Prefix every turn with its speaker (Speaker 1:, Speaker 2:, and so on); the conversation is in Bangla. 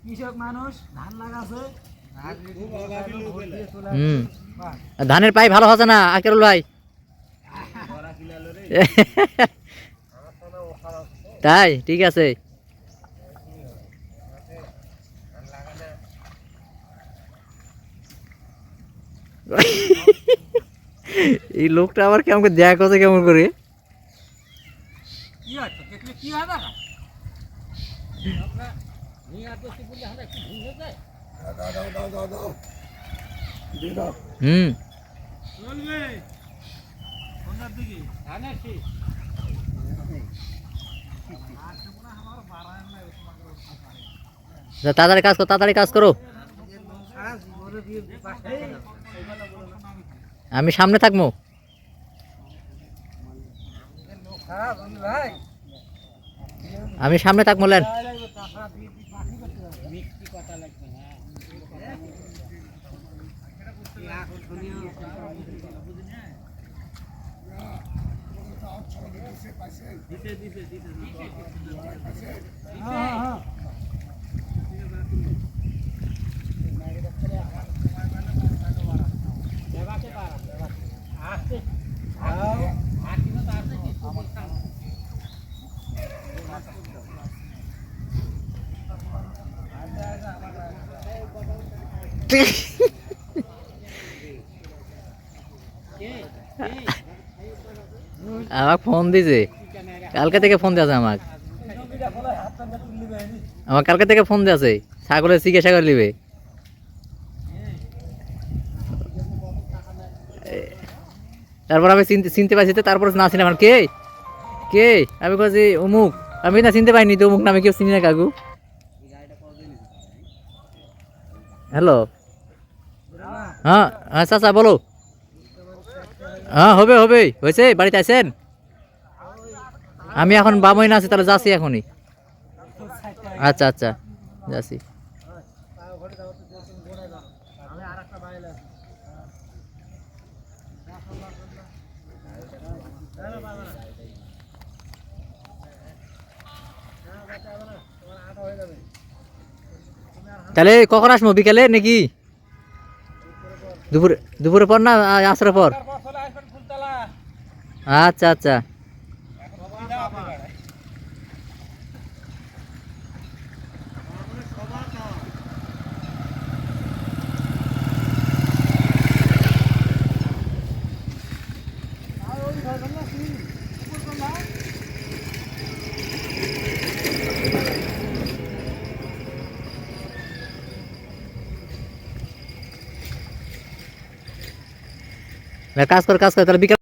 Speaker 1: কৃষক মানুষ ধান লাগাছে
Speaker 2: ধানের পাই ভালো হচ্ছে না আকেরুল ভাই তাই ঠিক আছে এই লোকটা আবার কেমন করে দেখা করছে কেমন করে হুম তাড়াতাড়ি কাজ করো তাড়াতাড়ি কাজ করো আমি সামনে থাকবো আমি সামনে থাকবো লেন আমাকে ফোন দিছে কালকে থেকে ফোন দিয়েছে আমাকে আমার কালকে থেকে ফোন দিয়েছে ছাগলের চিকিৎসা করে নিবে তারপর আমি চিনতে পাইছি তারপর না চিনি আমার কে কে আমি বলছি অমুক আমি না চিনতে পাইনি তো অমুক নামে কেউ চিনি না কাকু হ্যালো হ্যাঁ হ্যাঁ চাচা বলো হ্যাঁ হবে হবে হয়েছে বাড়িতে আছেন আমি এখন বামই না আছি তাহলে যাচ্ছি এখনই আচ্ছা আচ্ছা যাচ্ছি তাহলে কখন আসবো বিকালে নাকি দুপুরে পর না আসরের পর আচ্ছা আচ্ছা কাজ কর তাহলে বিকাল